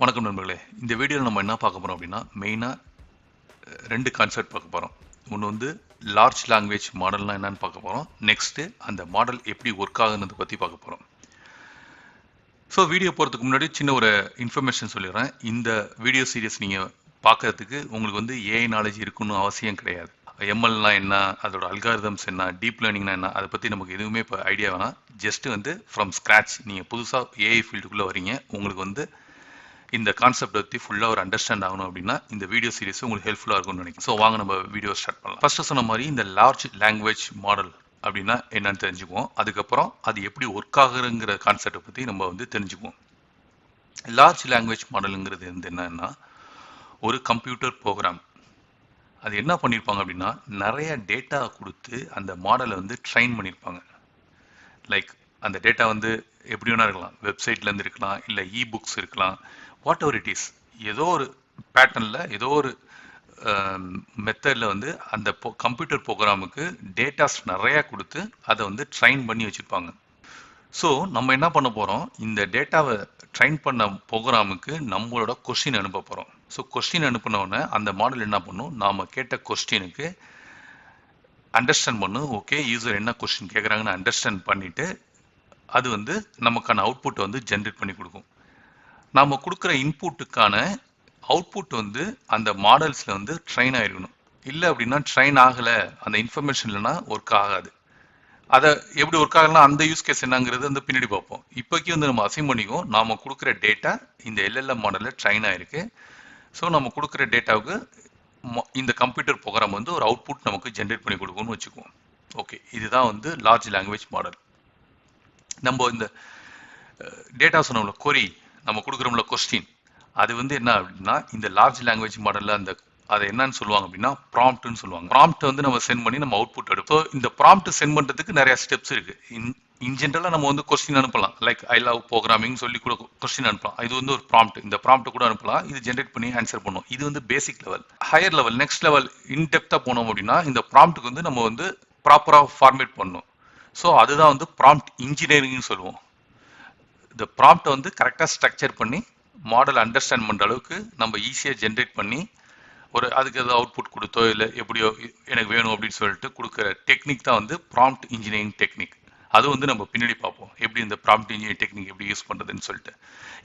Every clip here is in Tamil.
வணக்கம் நண்பர்களே. இந்த வீடியோவில் நம்ம என்ன பார்க்க போகிறோம் அப்படின்னா, மெயினாக 2 கான்செப்ட் பார்க்க போகிறோம். ஒன்று வந்து லார்ஜ் லாங்குவேஜ் மாடல்னால் என்னன்னு பார்க்க போகிறோம். நெக்ஸ்ட்டு அந்த மாடல் எப்படி ஒர்க் ஆகுதுன்றதை பற்றி பார்க்க போகிறோம். ஸோ வீடியோ போகிறதுக்கு முன்னாடி சின்ன ஒரு இன்ஃபர்மேஷன் சொல்லிடுறேன். இந்த வீடியோ சீரியஸ் நீங்கள் பார்க்கறதுக்கு உங்களுக்கு வந்து ஏஐ நாலேஜ் இருக்குன்னு அவசியம் கிடையாது. எம்எல்னா என்ன, அதோட அல்காரிதம்ஸ் என்ன, டீப் லேர்னிங்னா என்ன, அதை பற்றி நமக்கு எதுவுமே இப்போ ஐடியா வேணாம். ஜஸ்ட்டு வந்து ஃப்ரம் ஸ்க்ராட்ச் நீங்கள் புதுசாக ஏஐ ஃபீல்டுக்குள்ளே வரீங்க, உங்களுக்கு வந்து இந்த கான்செப்ட் பற்றி ஃபுல்லாக ஒரு அண்டர்ஸ்டாண்ட் ஆகணும் அப்படின்னா இந்த வீடியோ சீரிஸ் உங்களுக்கு ஹெல்ப்ஃபுல்லாக இருக்கும்னு நினைக்கிறேன். ஸோ வாங்க நம்ம வீடியோ ஸ்டார்ட் பண்ணலாம். ஃபர்ஸ்ட் சொன்ன மாதிரி இந்த லார்ஜ் லாங்குவேஜ் மாடல் அப்படின்னா என்னன்னு தெரிஞ்சுக்குவோம். அதுக்கப்புறம் அது எப்படி ஒர்க் ஆகுங்கிற கான்செப்டை பற்றி நம்ம வந்து தெரிஞ்சுக்குவோம். லார்ஜ் லாங்குவேஜ் மாடலுங்கிறது வந்து என்னன்னா ஒரு கம்ப்யூட்டர் ப்ரோக்ராம். அது என்ன பண்ணியிருப்பாங்க அப்படின்னா நிறைய டேட்டா கொடுத்து அந்த மாடலை வந்து ட்ரைன் பண்ணியிருப்பாங்க. லைக் அந்த டேட்டா வந்து எப்படி வேணா இருக்கலாம், வெப்சைட்லேருந்து இருக்கலாம், இல்லை புக்ஸ் இருக்கலாம், வாட் எவர் இட் இஸ். ஏதோ ஒரு பேட்டர்னில் ஏதோ ஒரு மெத்தடில் வந்து அந்த கம்ப்யூட்டர் ப்ரோக்ராமுக்கு டேட்டாஸ் நிறையா கொடுத்து அதை வந்து ட்ரைன் பண்ணி வச்சுருப்பாங்க. ஸோ நம்ம என்ன பண்ண போகிறோம், இந்த டேட்டாவை ட்ரைன் பண்ண ப்ரோக்ராமுக்கு நம்மளோட கொஸ்டின் அனுப்ப போகிறோம். ஸோ கொஸ்டின் அனுப்பினோடனே அந்த மாடல் என்ன பண்ணும், நாம் கேட்ட கொஸ்டினுக்கு அண்டர்ஸ்டாண்ட் பண்ணும். ஓகே, யூசர் என்ன கொஸ்டின் கேட்குறாங்கன்னு அண்டர்ஸ்டாண்ட் பண்ணிவிட்டு அது வந்து நமக்கான அவுட்புட்டை வந்து ஜென்ரேட் பண்ணி கொடுக்கும். நாம் கொடுக்குற இன்புட்டுக்கான அவுட்புட் வந்து அந்த மாடல்ஸில் வந்து ட்ரெயின் ஆகிருக்கணும். இல்லை அப்படின்னா ட்ரெயின் ஆகலை, அந்த இன்ஃபர்மேஷன் இல்லைன்னா ஒர்க் ஆகாது. அதை எப்படி ஒர்க் ஆகலாம், அந்த யூஸ் கேஸ் என்னங்கிறது வந்து பின்னாடி பார்ப்போம். இப்போக்கி வந்து நம்ம அசைன் பண்ணிக்குவோம், நாம் கொடுக்குற டேட்டா இந்த எல்எல்எம் மாடலில் ட்ரெயின் ஆகிருக்கு. ஸோ நம்ம கொடுக்குற டேட்டாவுக்கு இந்த கம்ப்யூட்டர் ப்ரோக்ராம் வந்து ஒரு அவுட்புட் நமக்கு ஜென்ரேட் பண்ணி கொடுக்கும்னு வச்சுக்குவோம். ஓகே, இதுதான் வந்து லார்ஜ் லாங்குவேஜ் மாடல். நம்ம இந்த டேட்டா சொன்னோம்ல, கொரி நம்ம கொடுக்குறோம்ல கொஸ்டின், அது வந்து என்ன அப்படின்னா இந்த லார்ஜ் லாங்குவேஜ் மாடலில் அந்த அதை என்னன்னு சொல்லுவாங்க அப்படின்னா ப்ராம்ப்ட்னு சொல்லுவாங்க. ப்ராம்ப்ட் வந்து நம்ம சென்ட் பண்ணி நம்ம அவுட்புட் எடுப்போம். இந்த ப்ராம்ப்ட் சென்ட் பண்ணுறதுக்கு நிறைய ஸ்டெப்ஸ் இருக்கு. இன் ஜென்ரலாக நம்ம வந்து கொஸ்டின் அனுப்பலாம், லைக் ஐ லவ் ப்ரோக்ராமிங் சொல்லி கூட கொஸ்டின் அனுப்பலாம். இது வந்து ஒரு ப்ராம்ப்ட். இந்த ப்ராம்ப்ட் கூட அனுப்பலாம், இது ஜென்ரேட் பண்ணி ஆன்சர் பண்ணும். இது வந்து basic level. Higher level, next level, இன்டெப்த்தாக போனோம் அப்படின்னா இந்த ப்ராம்ப்ட்டுக்கு வந்து நம்ம வந்து ப்ராப்பராக ஃபார்மேட் பண்ணணும். ஸோ அதுதான் வந்து ப்ராம்ப்ட் இன்ஜினியரிங்னு சொல்லுவோம். இந்த ப்ராம்ப்டை வந்து கரெக்டாக ஸ்ட்ரக்சர் பண்ணி மாடல் அண்டர்ஸ்டாண்ட் பண்ணுற அளவுக்கு நம்ம ஈஸியாக ஜென்ரேட் பண்ணி ஒரு அதுக்கு எதாவது அவுட்புட் கொடுத்தோ இல்லை எப்படியோ எனக்கு வேணும் அப்படின்னு சொல்லிட்டு கொடுக்குற டெக்னிக் தான் வந்து ப்ராம்ப்ட் இன்ஜினியரிங் டெக்னிக். அது வந்து நம்ம பின்னாடி பார்ப்போம், எப்படி இந்த ப்ராம்ப்ட் இன்ஜினியரிங் டெக்னிக் எப்படி யூஸ் பண்ணுறதுன்னு சொல்லிட்டு.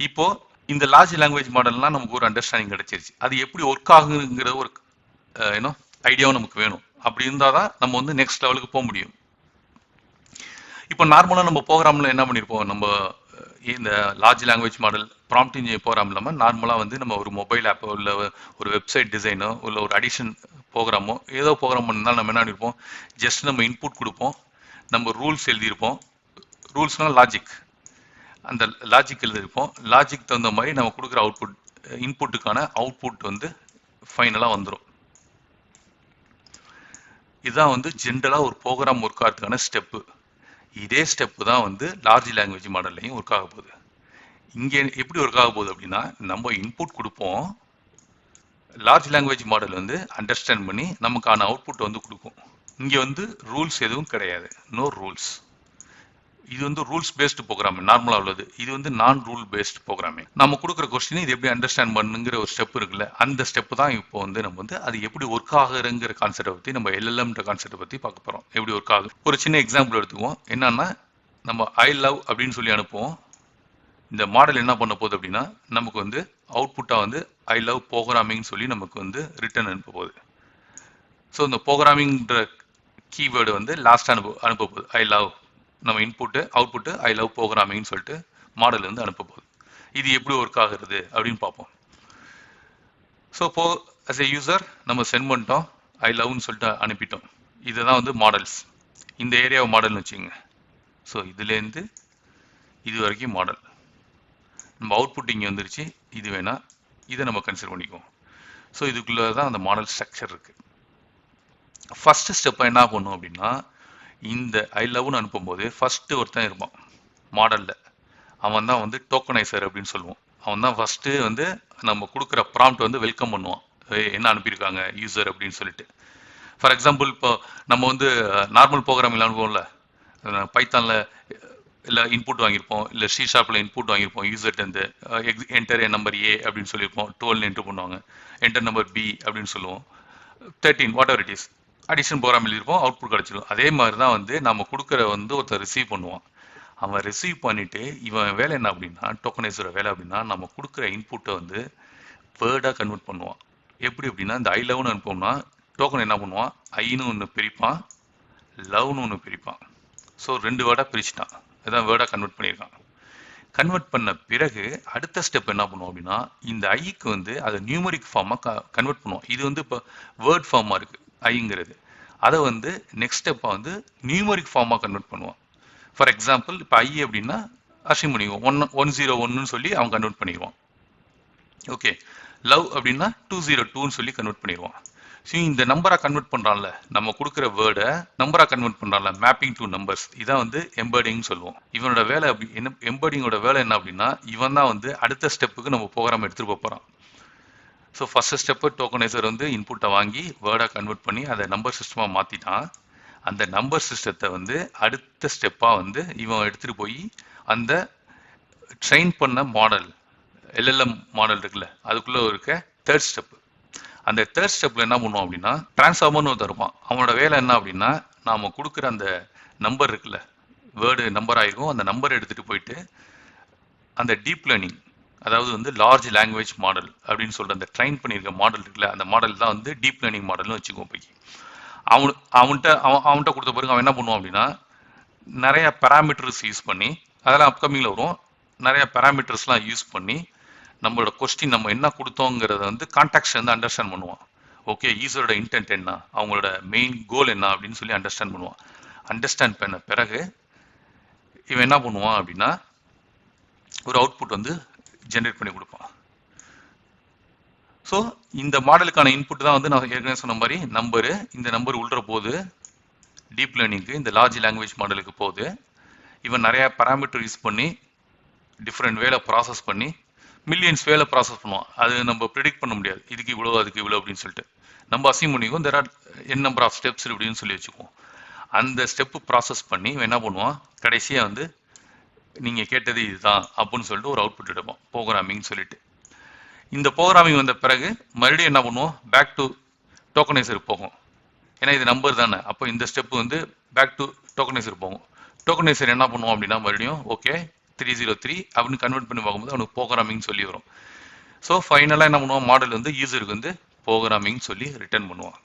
இப்போ இந்த லார்ஜ் லாங்குவேஜ் மாடல்லாம் நமக்கு ஒரு அண்டர்ஸ்டாண்டிங் கிடைச்சிருச்சு. அது எப்படி ஒர்க் ஆகுங்கிற ஒரு ஐடியாவும் நமக்கு வேணும். அப்படி இருந்தால் தான் நம்ம வந்து நெக்ஸ்ட் லெவலுக்கு போக முடியும். இப்போ நார்மலாக நம்ம ப்ரோக்ராமில் என்ன பண்ணியிருப்போம், நம்ம இந்த large language model prompt engineer program இல்லாமல் நார்மலாக வந்து நம்ம ஒரு மொபைல் ஆப்போ இல்லை ஒரு வெப்சைட் டிசைனோ இல்லை ஒரு அடிஷன் ப்ரோக்ராமோ ஏதோ ப்ரோக்ராம் பண்ணால் நம்ம என்ன பண்ணியிருப்போம், ஜஸ்ட் நம்ம இன்புட் கொடுப்போம், நம்ம ரூல்ஸ் எழுதியிருப்போம். ரூல்ஸ்னால் லாஜிக், அந்த லாஜிக் எழுதியிருப்போம். லாஜிக் தகுந்த மாதிரி நம்ம கொடுக்குற அவுட்புட் இன்புட்டுக்கான அவுட்புட் வந்து ஃபைனலாக வந்துடும். இதுதான் வந்து ஜென்ரலாக ஒரு ப்ரோக்ராம் ஒர்க் ஆகிறதுக்கான ஸ்டெப்பு. இதே ஸ்டெப்பு தான் வந்து லார்ஜ் லாங்குவேஜ் மாடல்லையும் ஒர்க் ஆக போகுது. இங்கே எப்படி ஒர்க் ஆக போகுது அப்படின்னா நம்ம இன்புட் கொடுப்போம், லார்ஜ் லாங்குவேஜ் மாடல் வந்து அண்டர்ஸ்டாண்ட் பண்ணி நமக்கான அவுட்புட் வந்து கொடுக்கும். இங்கே வந்து ரூல்ஸ் எதுவும் கிடையாது, நோ ரூல்ஸ். இது வந்து ரூல்ஸ் பேஸ்டு ப்ரோக்ராமிங் நார்மலாக உள்ளது. இது வந்து நான் ரூல் பேஸ்ட் ப்ரோக்ராமிங். நம்ம கொடுக்குற கொஸ்டின் இது எப்படி அண்டர்ஸ்டாண்ட் பண்ணுங்கிற ஒரு ஸ்டெப் இருக்குல்ல, அந்த ஸ்டெப் தான் இப்போ வந்து நம்ம வந்து அது எப்படி ஒர்க் ஆகுறங்கிற கான்செப்டை பற்றி நம்ம எல்எல்எம்ன்ற கான்செப்டை பற்றி பார்க்க போகிறோம். எப்படி ஒர்க் ஆகுது ஒரு சின்ன எக்ஸாம்பிள் எடுத்துக்குவோம். என்னன்னா நம்ம ஐ லவ் அப்படின்னு சொல்லி அனுப்புவோம். இந்த மாடல் என்ன பண்ண போகுது அப்படின்னா நமக்கு வந்து அவுட்புட்டாக வந்து ஐ லவ் ப்ரோக்ராமிங் சொல்லி நமக்கு வந்து ரிட்டர்ன் அனுப்ப போகுது. ஸோ இந்த ப்ரோக்ராமிங்ன்ற கீவேர்டு வந்து லாஸ்ட்டாக அனுப்ப போகுது. ஐ லவ் நம்ம இன்புட்டு அவுட்புட்டு ஐ லவ் ப்ரோக்ராமிங்னு சொல்லிட்டு மாடல் வந்து அனுப்ப போகுது. இது எப்படி ஒர்க் ஆகுறது அப்படின்னு பார்ப்போம். ஸோ இப்போ அஸ் எ யூசர் நம்ம சென்ட் பண்ணிட்டோம், ஐ லவ்னு சொல்லிட்டு அனுப்பிட்டோம். இதுதான் வந்து மாடல்ஸ். இந்த ஏரியாவை மாடல்னு வச்சுக்கோங்க. ஸோ இதுலேருந்து இது வரைக்கும் மாடல். நம்ம அவுட்புட் இங்கே வந்துருச்சு, இது வேணா இதை நம்ம கன்சிடர் பண்ணிக்குவோம். ஸோ இதுக்குள்ளே தான் அந்த மாடல் ஸ்ட்ரக்சர் இருக்குது. ஃபஸ்ட்டு ஸ்டெப்பை என்ன பண்ணும் அப்படின்னா இந்த ஐ லவ்னு அனுப்பும்போது ஃபஸ்ட்டு ஒருத்தன் இருப்பான் மாடலில், அவன் தான் வந்து டோக்கனைசர் அப்படின்னு சொல்லுவோம். அவன் தான் ஃபஸ்ட்டு வந்து நம்ம கொடுக்குற ப்ராம்ப்ட் வந்து வெல்கம் பண்ணுவான், என்ன அனுப்பியிருக்காங்க யூசர் அப்படின்னு சொல்லிட்டு. ஃபார் எக்ஸாம்பிள் இப்போ நம்ம வந்து நார்மல் ப்ரோக்ராமிங் அனுப்புவோம்ல, பைத்தானில் இல்லை இன்புட் வாங்கியிருப்போம், இல்லை சி ஷார்ப்பில் இன்புட் வாங்கியிருப்போம், யூசர்ட் வந்து என்டர் நம்பர் ஏ அப்படின்னு சொல்லியிருப்போம், 12 என்ட்ரு பண்ணுவாங்க, என்டர் நம்பர் பி அப்படின்னு சொல்லுவோம், 13 whatever it is, addition program எழுதியிருப்போம், அவுட்புட் கிடச்சிடும். அதே மாதிரி தான் வந்து நம்ம கொடுக்குற வந்து ஒருத்தர் ரிசீவ் பண்ணுவான். அவன் ரிசீவ் பண்ணிவிட்டு இவன் வேலை என்ன அப்படின்னா, டோக்கனைஸோட வேலை அப்படின்னா நம்ம கொடுக்குற இன்புட்டை வந்து வேர்டாக கன்வெர்ட் பண்ணுவான். எப்படி அப்படின்னா, இந்த ஐ லவ்னு அனுப்போம்னா டோக்கன் என்ன பண்ணுவான், ஐன்னு ஒன்று பிரிப்பான், லவ்னு ஒன்று பிரிப்பான். ஸோ 2 வேர்டாக பிரிச்சுட்டான், இதான் வேர்டாக கன்வெர்ட் பண்ணியிருக்கான். கன்வெர்ட் பண்ண பிறகு அடுத்த ஸ்டெப் என்ன பண்ணுவோம் அப்படின்னா, இந்த ஐக்கு வந்து அதை நியூமரிக் ஃபார்மாக கன்வெர்ட் பண்ணுவோம். இது வந்து இப்போ வேர்ட் ஃபார்மாக இருக்குது ஐங்கிறது, அதை வந்து நெக்ஸ்ட் ஸ்டெப்பாக வந்து நியூமரிக் ஃபார்மாக கன்வெர்ட் பண்ணுவான். ஃபார் எக்ஸாம்பிள் இப்போ ஐ அப்படின்னா அசியூம் பண்ணிக்குவோம் 101ன்னு சொல்லி அவன் கன்வெர்ட் பண்ணிடுவான். ஓகே, லவ் அப்படின்னா 202ன்னு சொல்லி கன்வெர்ட் பண்ணிடுவான். ஸோ இந்த நம்பராக கன்வெர்ட் பண்ணுறான்ல, நம்ம கொடுக்குற வேர்டை நம்பராக கன்வெர்ட் பண்ணுறான்ல, மேப்பிங் டு நம்பர்ஸ், இதான் வந்து எம்பர்டிங்னு சொல்லுவோம். இவனோட வேலை அப்படி என்ன, எம்பர்டிங்கோட வேலை என்ன அப்படின்னா, இவன் தான் வந்து அடுத்த ஸ்டெப்புக்கு நம்ம ப்ரோக்ராம் எடுத்துகிட்டு போகிறான். ஸோ ஃபர்ஸ்ட் ஸ்டெப்பு டோக்கனைசர் வந்து இன்புட்டை வாங்கி வேர்டாக கன்வெர்ட் பண்ணி அதை நம்பர் சிஸ்டமாக மாற்றிட்டான். அந்த நம்பர் சிஸ்டத்தை வந்து அடுத்த ஸ்டெப்பாக வந்து இவன் எடுத்துகிட்டு போய் அந்த ட்ரெயின் பண்ண மாடல், எல்எல்எம் மாடல் இருக்குல்ல, அதுக்குள்ளே இருக்க தேர்ட் ஸ்டெப்பு. அந்த தேர்ட் ஸ்டெப்பில் என்ன பண்ணுவோம் அப்படின்னா, டிரான்ஸ்ஃபார்மர்னு ஒருத்தர் இருப்பான். அவனோட வேலை என்ன அப்படின்னா, நாம் கொடுக்குற அந்த நம்பர் இருக்குல்ல, வேர்டு நம்பர் ஆகிருக்கும், அந்த நம்பரை எடுத்துகிட்டு போயிட்டு அந்த டீப் லேர்னிங், அதாவது வந்து லார்ஜ் லாங்குவேஜ் மாடல் அப்படின்னு சொல்கிற அந்த ட்ரெயின் பண்ணியிருக்க மாடல் இருக்குல்ல, அந்த மாடல் தான் வந்து டீப் லேர்னிங் மாடல்னு வச்சுக்குவோம். போய் அவன்கிட்ட கொடுத்த பிறகு அவன் என்ன பண்ணுவான் அப்படின்னா, நிறைய பேராமீட்டர்ஸ் யூஸ் பண்ணி, அதெல்லாம் அப்கமிங்கில் வரும், நிறைய பேராமீட்டர்ஸ்லாம் யூஸ் பண்ணி நம்மளோட கொஸ்டின் நம்ம என்ன கொடுத்தோங்கிறத வந்து கான்டாக்ட்ஸ் வந்து அண்டர்ஸ்டாண்ட் பண்ணுவான். ஓகே, யூசரோட இன்டென்ட் என்ன, அவங்களோட மெயின் கோல் என்ன அப்படின்னு சொல்லி அண்டர்ஸ்டாண்ட் பண்ணுவான். அண்டர்ஸ்டாண்ட் பண்ண பிறகு இவன் என்ன பண்ணுவான் அப்படின்னா, ஒரு அவுட்புட் வந்து ஜென்ரேட் பண்ணி கொடுப்பான். ஸோ இந்த மாடலுக்கான இன்புட் தான் வந்து நான் ஏற்கனவே சொன்ன மாதிரி நம்பரு, இந்த நம்பர் உள்ள போகுது டீப் லேர்னிங்க்கு, இந்த லார்ஜ் லாங்குவேஜ் மாடலுக்கு போகுது. இவன் நிறைய பேராமீட்டர் யூஸ் பண்ணி டிஃப்ரெண்ட் வேலை ப்ராசஸ் பண்ணி மில்லியன்ஸ் வேலை ப்ராசஸ் பண்ணுவான். அது நம்ம ப்ரிடிக்ட் பண்ண முடியாது, இதுக்கு இவ்வளோ அதுக்கு இவ்வளோ அப்படின்னு சொல்லிட்டு நம்ம அசியூம் பண்ணிக்குவோம். There are n number of steps அப்படின்னு சொல்லி வச்சுக்குவோம். அந்த ஸ்டெப்பு ப்ராசஸ் பண்ணி இவன் என்ன பண்ணுவான், கடைசியாக வந்து நீங்கள் கேட்டது இதுதான் அப்படின்னு சொல்லிட்டு ஒரு அவுட்புட் எடுப்போம், ப்ரோக்ராமிங் சொல்லிட்டு. இந்த ப்ரோக்ராமிங் வந்த பிறகு மறுபடியும் என்ன பண்ணுவோம், பேக் டு டோக்கனைசர் போகும். ஏன்னா இது நம்பர் தானே, அப்போ இந்த ஸ்டெப்பு வந்து பேக் டு டோக்கனைசர் போகும். டோக்கனைசர் என்ன பண்ணுவோம் அப்படின்னா, மறுபடியும் ஓகே 303 அப்படின்னு கன்வெர்ட் பண்ணி பார்க்கும்போது அவனுக்கு ப்ரோக்ராமிங் சொல்லி வரும். ஸோ ஃபைனலாக என்ன பண்ணுவான், மாடல் வந்து யூசருக்கு வந்து ப்ரோக்ராமிங் சொல்லி ரிட்டர்ன் பண்ணுவான்.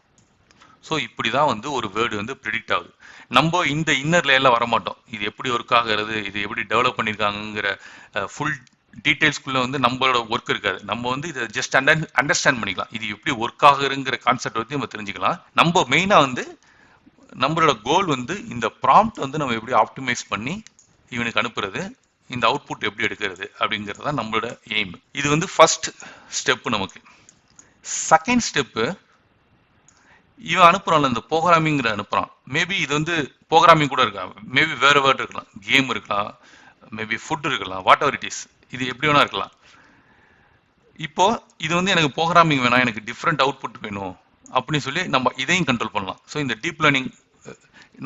ஸோ இப்படி தான் வந்து ஒரு வேர்டு வந்து ப்ரிடிக்ட் ஆகுது. நம்ம இந்த இன்னர் லேயரில் வரமாட்டோம், இது எப்படி ஒர்க் ஆகிறது, இது எப்படி டெவலப் பண்ணியிருக்காங்கிற ஃபுல் டீட்டெயில்ஸ்குள்ளே வந்து நம்மளோட ஒர்க் இருக்காது. நம்ம வந்து இதை ஜஸ்ட் அண்டர்ஸ்டாண்ட் பண்ணிக்கலாம், இது எப்படி ஒர்க் ஆகுங்கிற கான்செப்ட் வந்து நம்ம தெரிஞ்சுக்கலாம். நம்ம மெயினாக வந்து நம்மளோட கோல் வந்து இந்த ப்ராம்ப்ட் வந்து நம்ம எப்படி ஆப்டிமைஸ் பண்ணி இவனுக்கு அனுப்புறது, இந்த அவுட்புட் எப்படி எடுக்கிறது அப்படிங்கிறது தான் நம்மளோட எய்ம். இது வந்து ஃபர்ஸ்ட் ஸ்டெப்பு. நமக்கு செகண்ட் ஸ்டெப்பு, இவன் அனுப்புறான்ல இந்த ப்ரோக்ராமிங்கிற அனுப்புறான். மேபி இது வந்து ப்ரோக்ராமிங் கூட இருக்கலாம், மேபி வேறு வேர்டு இருக்கலாம், கேம் இருக்கலாம், மேபி ஃபுட் இருக்கலாம், வாட் எவர் இட் இஸ், இது எப்படி வேணா இருக்கலாம். இப்போ இது வந்து எனக்கு ப்ரோக்ராமிங் வேணாம், எனக்கு டிஃப்ரெண்ட் அவுட்புட் வேணும் அப்படின்னு சொல்லி நம்ம இதையும் கண்ட்ரோல் பண்ணலாம். ஸோ இந்த டீப் லேர்னிங்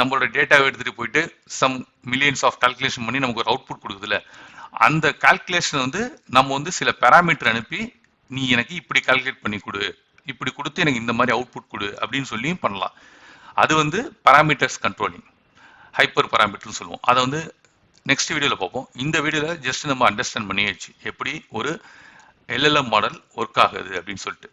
நம்மளோட டேட்டாவை எடுத்துகிட்டு போயிட்டு சம் மில்லியன்ஸ் ஆஃப் கால்குலேஷன் பண்ணி நமக்கு ஒரு அவுட்புட் கொடுக்குதுல்ல, அந்த கால்குலேஷன் வந்து நம்ம வந்து சில பேராமீட்டர் அனுப்பி நீ எனக்கு இப்படி கால்குலேட் பண்ணி கொடு, இப்படி கொடுத்து எனக்கு இந்த மாதிரி அவுட்புட் கொடு அப்படின்னு சொல்லியும் பண்ணலாம். அது வந்து பேராமீட்டர்ஸ் கண்ட்ரோலிங், ஹைப்பர் பேராமீட்டர்னு சொல்லுவோம். அதை வந்து நெக்ஸ்ட் வீடியோவில் பார்ப்போம். இந்த வீடியோவில் ஜஸ்ட் நம்ம அண்டர்ஸ்டாண்ட் பண்ணியாச்சு எப்படி ஒரு எல்எல்எம் மாடல் ஒர்க் ஆகுது அப்படின்னு சொல்லிட்டு.